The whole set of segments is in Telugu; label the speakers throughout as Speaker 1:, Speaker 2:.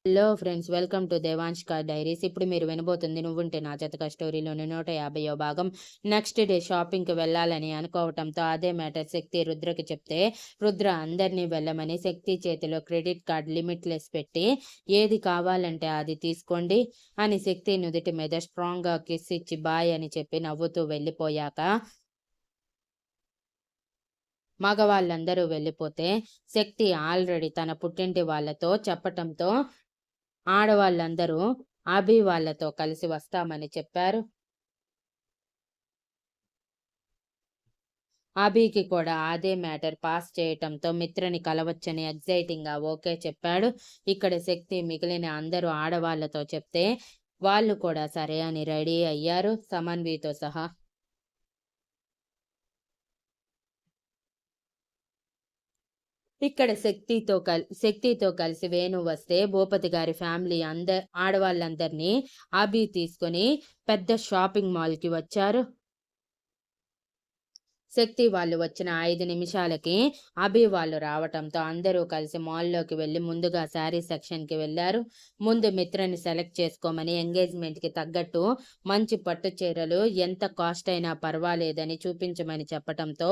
Speaker 1: Hello friends, welcome to Devanshka diaries. ఇప్పుడు మీరు వినబోతుంది నువ్వుంటే నా జతక స్టోరీలోని 150వ భాగం. నెక్స్ట్ డే షాపింగ్కి వెళ్ళాలని అనుకోవటంతో అదే మ్యాటర్ శక్తి రుద్రకి చెప్తే రుద్ర అందరినీ వెళ్ళమని శక్తి చేతిలో క్రెడిట్ కార్డ్ లిమిట్లెస్ పెట్టి ఏది కావాలంటే అది తీసుకోండి అని శక్తి నుదుటి మీద స్ట్రాంగ్గా కిస్ ఇచ్చి బాయ్ అని చెప్పి నవ్వుతూ వెళ్ళిపోయాక మగవాళ్ళందరూ వెళ్ళిపోతే శక్తి ఆల్రెడీ తన పుట్టింటి వాళ్ళతో చెప్పటంతో ఆడవాళ్ళందరూ అభి వాళ్లతో కలిసి వస్తామని చెప్పారు. అభికి కూడా అదే మ్యాటర్ పాస్ చేయటంతో మిత్రని కలవచ్చని ఎగ్జైటింగ్ గా ఓకే చెప్పాడు. ఇక్కడ శక్తి మిగిలిన అందరూ ఆడవాళ్లతో చెప్తే వాళ్ళు కూడా సరే అని రెడీ అయ్యారు, సమన్వితో సహా. ఇక్కడ శక్తితో కలిసి వేణు వస్తే భూపతి గారి ఫ్యామిలీ ఆడవాళ్ళందరినీ అభి తీసుకుని పెద్ద షాపింగ్ మాల్ కి వచ్చారు. శక్తి వాళ్ళు వచ్చిన 5 నిమిషాలకి అభి వాళ్ళు రావటంతో అందరూ కలిసి మాల్లోకి వెళ్ళి ముందుగా శారీ సెక్షన్కి వెళ్ళారు. ముందు మిత్రని సెలెక్ట్ చేసుకోమని ఎంగేజ్మెంట్కి తగ్గట్టు మంచి పట్టు చీరలు ఎంత కాస్ట్ అయినా పర్వాలేదని చూపించమని చెప్పటంతో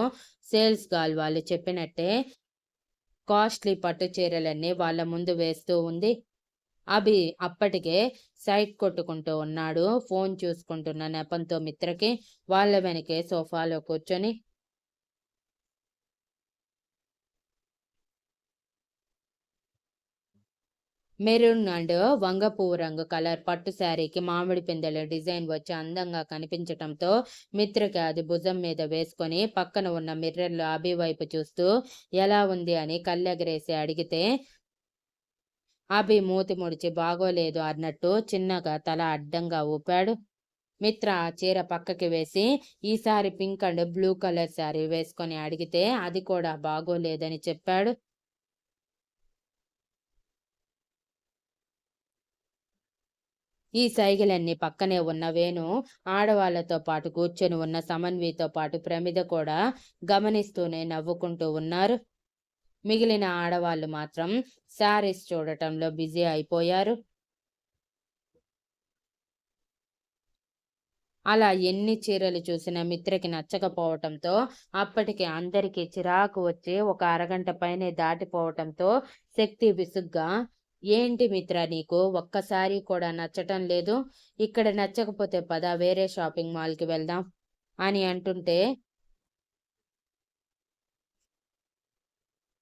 Speaker 1: సేల్స్ గర్ల్ వాళ్ళు చెప్పినట్టే కాస్ట్లీ పట్టు చీరలన్నీ వాళ్ళ ముందు వేస్తూ ఉంది. అభి అప్పటికే సైట్ కొట్టుకుంటూ ఉన్నాడు. ఫోన్ చూసుకుంటున్న నెపంతో మిత్రకి వాళ్ళ వెనకే సోఫాలో కూర్చొని మెరూన్ అండ్ వంగపువ్వు రంగు కలర్ పట్టు శారీకి మామిడి పిందెల డిజైన్ వచ్చి అందంగా కనిపించటంతో మిత్రకి అది భుజం మీద వేసుకొని పక్కన ఉన్న మిర్రర్లో అభి వైపు చూస్తూ ఎలా ఉంది అని కళ్ళెగరేసి అడిగితే అభి మూతి ముడిచి బాగోలేదు అన్నట్టు చిన్నగా తల అడ్డంగా ఊపాడు. మిత్ర ఆ చీర పక్కకి వేసి ఈసారి pink and blue colour sari వేసుకొని అడిగితే అది కూడా బాగోలేదని చెప్పాడు. ఈ సైగలన్నీ పక్కనే ఉన్న వేణు ఆడవాళ్లతో పాటు కూర్చొని ఉన్న సమన్వితో పాటు ప్రమిద కూడా గమనిస్తూనే నవ్వుకుంటూ ఉన్నారు. మిగిలిన ఆడవాళ్ళు మాత్రం శారీస్ చూడటంలో బిజీ అయిపోయారు. అలా ఎన్ని చీరలు చూసినా మిత్రకి నచ్చకపోవటంతో అప్పటికి అందరికీ చిరాకు వచ్చి ఒక అరగంట పైనే దాటిపోవటంతో శక్తి విసుగ్గా ఏంటి మిత్ర నీకు ఒక్కసారి కూడా నచ్చటం లేదు, ఇక్కడ నచ్చకపోతే పద వేరే షాపింగ్ మాల్కి వెళ్దాం అని అంటుంటే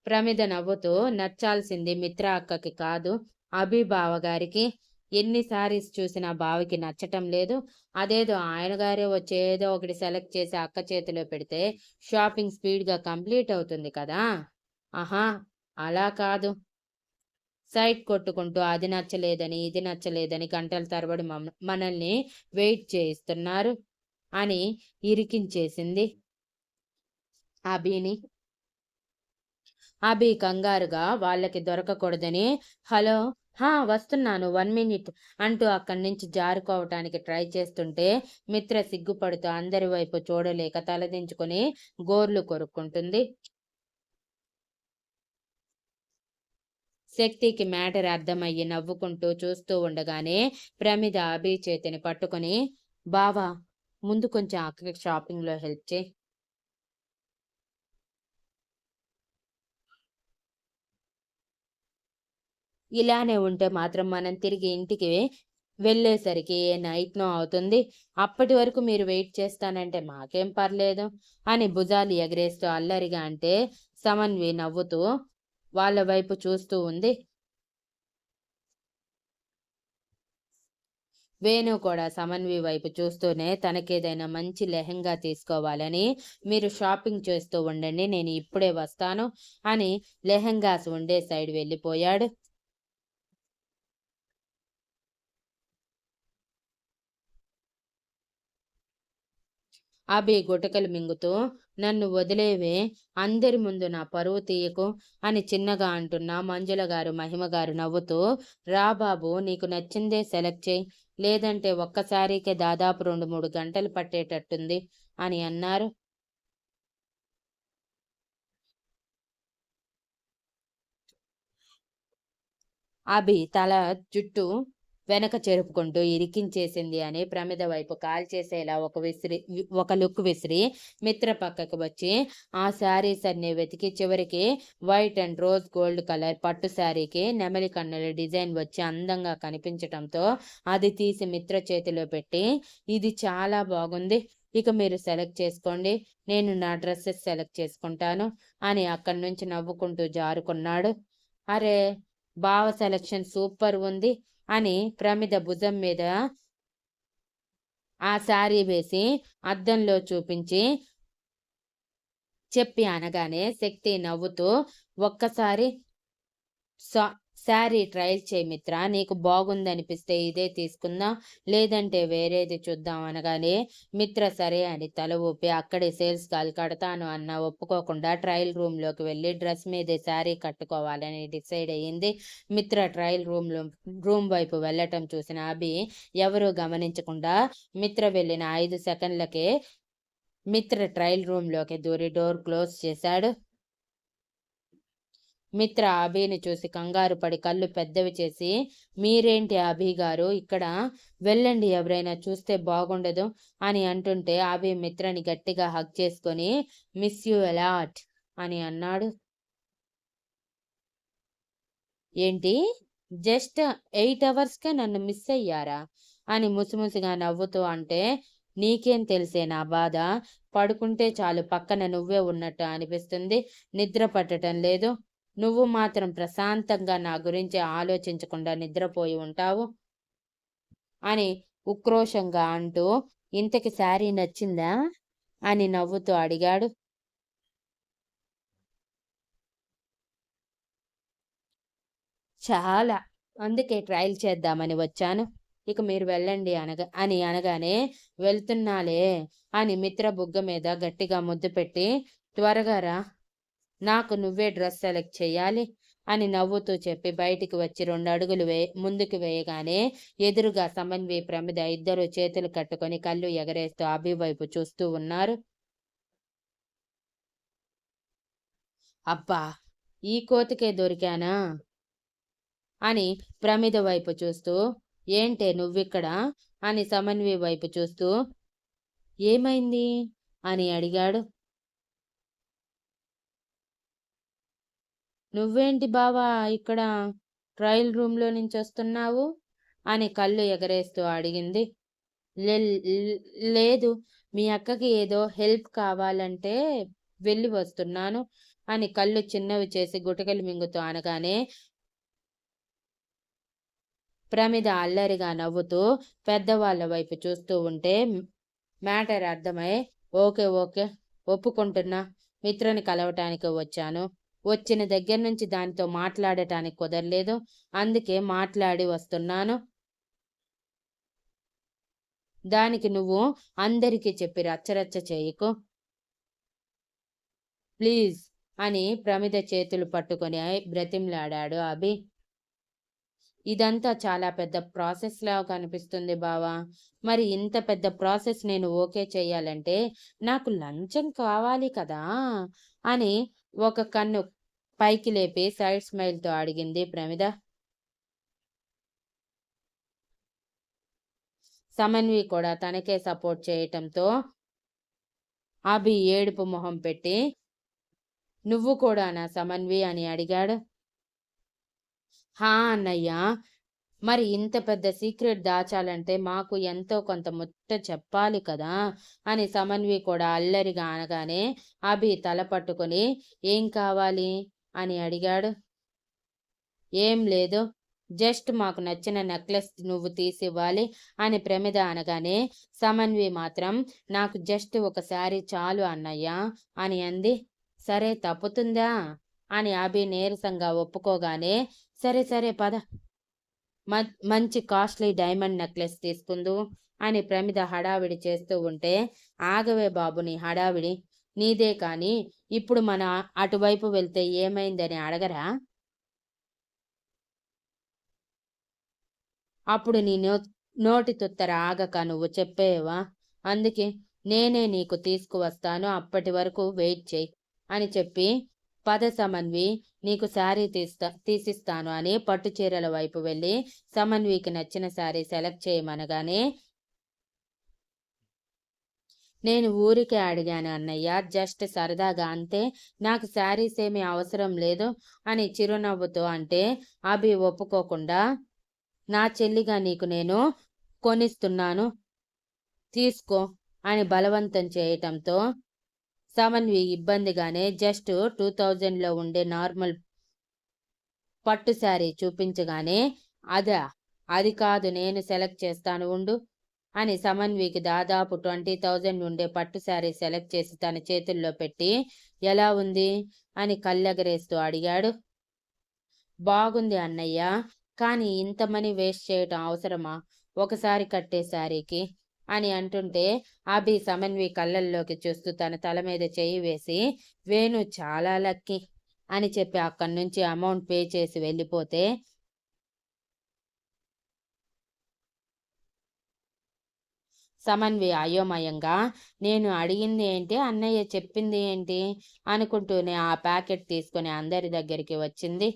Speaker 1: ప్రమిద నవ్వుతూ నచ్చాల్సింది మిత్ర అక్కకి కాదు అభి బావగారికి. ఎన్ని సారీస్ చూసినా బావకి నచ్చటం లేదు, అదేదో ఆయన గారే వచ్చి ఏదో ఒకటి సెలెక్ట్ చేసి అక్క చేతిలో పెడితే షాపింగ్ స్పీడ్గా కంప్లీట్ అవుతుంది కదా. ఆహా అలా కాదు, సైట్ కొట్టుకుంటూ అది నచ్చలేదని ఇది నచ్చలేదని గంటల తరబడి మనల్ని వెయిట్ చేయిస్తున్నారు అని ఇరికించేసింది అభిని. అభి కంగారుగా వాళ్ళకి దొరకకూడదని హలో వస్తున్నాను 1 మినిట్ అంటూ అక్కడి నుంచి జారుకోవటానికి ట్రై చేస్తుంటే మిత్ర సిగ్గుపడుతూ అందరి వైపు చూడలేక తలదించుకుని గోర్లు కొరుక్కుంటుంది. శక్తికి మ్యాటర్ అర్థమయ్యి నవ్వుకుంటూ చూస్తూ ఉండగానే ప్రమిద అభి చేతిని పట్టుకుని బావా ముందు కొంచెం అక్కకి షాపింగ్లో హెల్ప్ చేయి, ఇలానే ఉంటే మాత్రం మనం తిరిగి ఇంటికి వెళ్ళేసరికి ఏ నైట్నో అవుతుంది, అప్పటి వరకు మీరు వెయిట్ చేస్తానంటే మాకేం పర్లేదు అని భుజాలు ఎగరేస్తూ అల్లరిగా అంటే సమన్వి నవ్వుతూ వాళ్ళ వైపు చూస్తూ ఉంది. వేణు కూడా సమన్వి వైపు చూస్తూనే తనకేదైనా మంచి లెహంగా తీసుకోవాలని మీరు షాపింగ్ చేస్తూ ఉండండి నేను ఇప్పుడే వస్తాను అని లెహంగాస్ ఉండే సైడ్ వెళ్ళిపోయాడు. అభి గుటకలు మింగుతూ నన్ను వదిలేవే, అందరి ముందు నా పరువు తీయకు అని చిన్నగా అంటున్నా మంజుల గారు మహిమ గారు నవ్వుతూ రా బాబు నీకు నచ్చిందే సెలెక్ట్ చేయి, లేదంటే ఒక్కసారికే దాదాపు 2-3 గంటలు పట్టేటట్టుంది అని అన్నారు. అభి తల జుట్టు వెనక చెరుపుకుంటూ ఇరికించేసింది అని ప్రమిద వైపు కాల్చేసేలా ఒక లుక్ విసిరి మిత్ర పక్కకు వచ్చి ఆ శారీస్ అన్ని వెతికి చివరికి white and rose gold colour పట్టు శారీకి నెమలి కన్నుల డిజైన్ వచ్చి అందంగా కనిపించటంతో అది తీసి మిత్ర చేతిలో పెట్టి, ఇది చాలా బాగుంది, ఇక మీరు సెలెక్ట్ చేసుకోండి, నేను నా డ్రెస్సెస్ సెలెక్ట్ చేసుకుంటాను అని అక్కడి నుంచి నవ్వుకుంటూ జారుకున్నాడు. అరే, బావ సెలక్షన్ సూపర్ ఉంది అని ప్రమిద భుజం మీద ఆ శారీ వేసి అద్దంలో చూపించి చెప్పి అనగానే శక్తి నవ్వుతూ, ఒక్కసారి శారీ ట్రయల్ చేయి మిత్ర, నీకు బాగుందనిపిస్తే ఇదే తీసుకుందాం, లేదంటే వేరేది చూద్దాం అనగానే మిత్ర సరే అని తల ఊపి అక్కడే సేల్స్ కాల్ కడతాను అన్న ఒప్పుకోకుండా ట్రయల్ రూమ్లోకి వెళ్ళి డ్రెస్ మీదే శారీ కట్టుకోవాలని డిసైడ్ అయ్యింది. మిత్ర ట్రయల్ రూమ్ వైపు వెళ్ళటం చూసిన అభి ఎవరూ గమనించకుండా మిత్ర వెళ్ళిన 5 సెకండ్లకే మిత్ర ట్రయల్ రూమ్లోకి దూరి డోర్ క్లోజ్ చేశాడు. మిత్ర అభిని చూసి కంగారు పడి కళ్ళు పెద్దవి చేసి, మీరేంటి అభి గారు ఇక్కడ, వెళ్ళండి, ఎవరైనా చూస్తే బాగుండదు అని అంటుంటే అభి మిత్రని గట్టిగా హగ్ చేసుకొని మిస్ యూ అలాట్ అని అన్నాడు. ఏంటి, జస్ట్ 8 అవర్స్కే నన్ను మిస్ అయ్యారా అని ముసిముసిగా నవ్వుతూ అంటే, నీకేం తెలిసే నా బాధ, పడుకుంటే చాలు పక్కన నువ్వే ఉన్నట్టు అనిపిస్తుంది, నిద్ర పట్టడం లేదు, నువ్వు మాత్రం ప్రశాంతంగా నా గురించి ఆలోచించకుండా నిద్రపోయి ఉంటావు అని ఉక్రోషంగా అంటూ, ఇంతకి శారీ నచ్చిందా అని నవ్వుతూ అడిగాడు. చాలా, అందుకే ట్రయల్ చేద్దామని వచ్చాను, ఇక మీరు వెళ్ళండి అనగానే వెళ్తున్నాలే అని మిత్ర బుగ్గ మీద గట్టిగా ముద్దు పెట్టి, త్వరగా రా, నాకు నువ్వే డ్రెస్ సెలెక్ట్ చెయ్యాలి అని నవ్వుతూ చెప్పి బయటికి వచ్చి 2 అడుగులు ముందుకు వేయగానే ఎదురుగా సమన్వి, ప్రమిద ఇద్దరు చేతులు కట్టుకొని కళ్ళు ఎగరేస్తూ అభి వైపు చూస్తూ ఉన్నారు. అబ్బా, ఈ కోతికే దొరికానా అని ప్రమిద వైపు చూస్తూ, ఏంటే నువ్విక్కడ అని సమన్వి వైపు చూస్తూ, ఏమైంది అని అడిగాడు. నువ్వేంటి బావా ఇక్కడ ట్రయల్ రూమ్లో నుంచి వస్తున్నావు అని కళ్ళు ఎగరేస్తూ అడిగింది. లేదు, మీ అక్కకి ఏదో హెల్ప్ కావాలంటే వెళ్ళి వస్తున్నాను అని కళ్ళు చిన్నవి చేసి గుటకలు మింగుతూ అనగానే ప్రమిద అల్లరిగా నవ్వుతూ పెద్దవాళ్ళ వైపు చూస్తూ ఉంటే మ్యాటర్ అర్థమై, ఓకే ఓకే, ఒప్పుకుంటున్నా, మిత్రని కలవటానికి వచ్చాను, వచ్చిన దగ్గర నుంచి దానితో మాట్లాడటానికి కుదరలేదు, అందుకే మాట్లాడి వస్తున్నాను, దానికి నువ్వు అందరికీ చెప్పి రచ్చరచ్చ చేయకు ప్లీజ్ అని ప్రమిద చేతులు పట్టుకొని బ్రతిమలాడాడు అభి. ఇదంతా చాలా పెద్ద ప్రాసెస్ లా కనిపిస్తుంది బావా, మరి ఇంత పెద్ద ప్రాసెస్ నేను ఓకే చెయ్యాలంటే నాకు లంచం కావాలి కదా అని ఒక కన్ను పైకి లేపి సైడ్ స్మైల్తో అడిగింది ప్రమిద. సమన్వి కూడా తనకే సపోర్ట్ చేయటంతో అభి ఏడుపు మొహం పెట్టి, నువ్వు కూడా నా సమన్వి అని అడిగాడు. హా అన్నయ్య, మరి ఇంత పెద్ద సీక్రెట్ దాచాలంటే మాకు ఎంతో కొంత ముట్ట చెప్పాలి కదా అని సమన్వి కూడా అల్లరిగా అనగానే అభి తల పట్టుకొని, ఏం కావాలి అని అడిగాడు. ఏం లేదు, జస్ట్ మాకు నచ్చిన నెక్లెస్ నువ్వు తీసివ్వాలి అని ప్రమిద అనగానే సమన్వి మాత్రం, నాకు జస్ట్ ఒక శారీ చాలు అన్నయ్య అని అంది. సరే, తప్పుతుందా అని అభి నీరసంగా ఒప్పుకోగానే, సరే సరే పద, మంచి కాస్ట్లీ డైమండ్ నెక్లెస్ తీసుకుందు అని ప్రమిద హడావిడి చేస్తూ ఉంటే, ఆగవే బాబు నీ హడావిడి, నీదే కానీ ఇప్పుడు మన అటువైపు వెళ్తే ఏమైందని అడగరా, అప్పుడు నీ నోటి తుత్తర ఆగక నువ్వు చెప్పేవా, అందుకే నేనే నీకు తీసుకువస్తాను, అప్పటి వరకు వెయిట్ చేయి అని చెప్పి పద సమన్వి, నీకు శారీ తీసిస్తాను అని పట్టు చీరల వైపు వెళ్ళి సమన్వికి నచ్చిన శారీ సెలెక్ట్ చేయమనగానే, నేను ఊరికే అడిగాను అన్నయ్య, జస్ట్ సరదాగా అంతే, నాకు శారీస్ ఏమీ అవసరం లేదు అని చిరునవ్వుతో అంటే అభి ఒప్పుకోకుండా, నా చెల్లిగా నీకు నేను కొనిస్తున్నాను, తీసుకో అని బలవంతం చేయటంతో సమన్వి ఇబ్బందిగానే జస్ట్ 2000లో ఉండే నార్మల్ పట్టు శారీ చూపించగానే, అదా, అది కాదు, నేను సెలెక్ట్ చేస్తాను ఉండు అని సమన్వికి దాదాపు 20,000 ఉండే పట్టు శారీ సెలెక్ట్ చేసి తన చేతుల్లో పెట్టి, ఎలా ఉంది అని కళ్ళెగరేస్తూ అడిగాడు. బాగుంది అన్నయ్య, కానీ ఇంత మనీ వేస్ట్ చేయటం అవసరమా ఒకసారి కట్టే శారీకి అని అంటుంటే, అభి సమన్వి కళ్ళల్లోకి చూస్తూ తన తల మీద చెయ్యి వేసి, వేణు చాలా లక్కీ అని చెప్పి అక్కడి నుంచి అమౌంట్ పే చేసి వెళ్ళిపోతే, సమన్వి అయోమయంగా, నేను అడిగింది ఏంటి, అన్నయ్య చెప్పింది ఏంటి అనుకుంటూనే ఆ ప్యాకెట్ తీసుకుని అందరి దగ్గరికి వచ్చింది.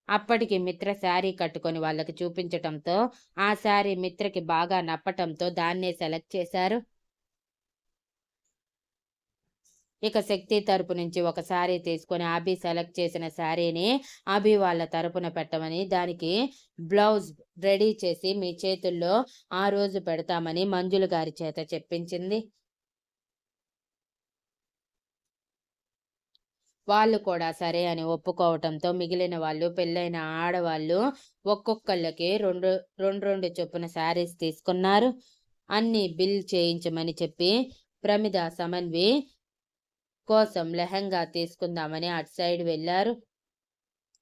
Speaker 1: అప్పటికి మిత్ర శారీ కట్టుకొని వాళ్ళకి చూపించటంతో ఆ శారీ మిత్రకి బాగా నప్పటంతో దాన్నే సెలెక్ట్ చేశారు. ఇక శక్తి తరపు నుంచి ఒక శారీ తీసుకొని అభి సెలెక్ట్ చేసిన శారీని అభి వాళ్ళ తరపున పెట్టమని, దానికి బ్లౌజ్ రెడీ చేసి మీ చేతుల్లో ఆ రోజు పెడతామని మంజుల గారి చేత చెప్పించింది. వాళ్ళు కూడా సరే అని ఒప్పుకోవటంతో మిగిలిన వాళ్ళు, పెళ్ళైన ఆడవాళ్ళు ఒక్కొక్కళ్ళకి రెండు రెండు చొప్పున శారీస్ తీసుకున్నారు. అన్ని బిల్ చేయించమని చెప్పి ప్రమిద సమన్వి కోసం లెహంగా తీసుకుందామని అటు సైడ్ వెళ్ళారు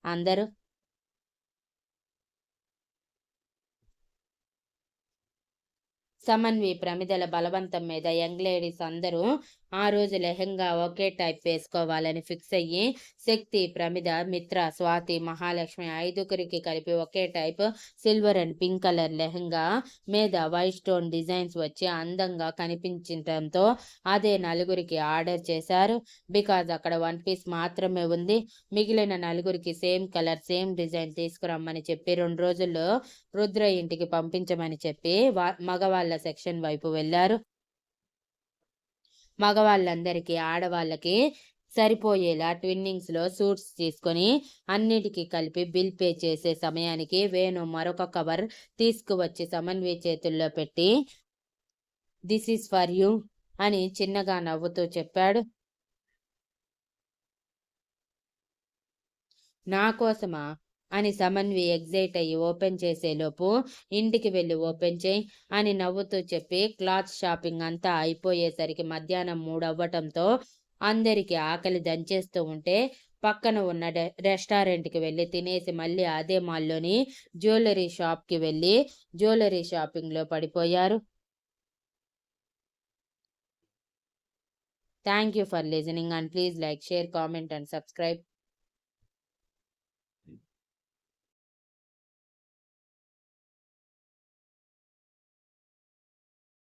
Speaker 1: అందరూ. సమన్వి ప్రమిదల బలవంతం మీద యంగ్ లేడీస్ అందరూ ఆ రోజు లెహంగా ఒకే టైప్ వేసుకోవాలని ఫిక్స్ అయ్యి, శక్తి, ప్రమిద, మిత్ర, స్వాతి, మహాలక్ష్మి ఐదుగురికి కలిపి ఒకే type silver and pink colour lehenga మీద వైట్ స్టోన్ డిజైన్స్ వచ్చి అందంగా కనిపించడంతో అదే నలుగురికి ఆర్డర్ చేశారు. బికాజ్ అక్కడ 1 పీస్ మాత్రమే ఉంది. మిగిలిన నలుగురికి సేమ్ కలర్ సేమ్ డిజైన్ తీసుకురమ్మని చెప్పి 2 రోజుల్లో రుద్ర ఇంటికి పంపించమని చెప్పి మగవాళ్ళ సెక్షన్ వైపు వెళ్ళారు. మగవాళ్ళందరికీ ఆడవాళ్ళకి సరిపోయేలా ట్విన్నింగ్స్లో సూట్స్ తీసుకొని అన్నిటికీ కలిపి బిల్ పే చేసే సమయానికి వేణు మరొక కవర్ తీసుకువచ్చి సమన్వి చేతుల్లో పెట్టి, దిస్ ఈజ్ ఫర్ యూ అని చిన్నగా నవ్వుతూ చెప్పాడు. నా కోసమా అని సమన్వి ఎగ్జైట్ అయ్యి ఓపెన్ చేసేలోపు, ఇంటికి వెళ్ళి ఓపెన్ చేయి అని నవ్వుతూ చెప్పి క్లాత్ షాపింగ్ అంతా అయిపోయేసరికి మధ్యాహ్నం 3 అవ్వటంతో అందరికీ ఆకలి దంచేస్తూ ఉంటే పక్కన ఉన్న రెస్టారెంట్కి వెళ్ళి తినేసి మళ్ళీ అదే మాల్లోని జ్యువెలరీ షాప్కి వెళ్ళి జ్యువెలరీ షాపింగ్లో పడిపోయారు. Thank you for listening and please like, share, comment and subscribe.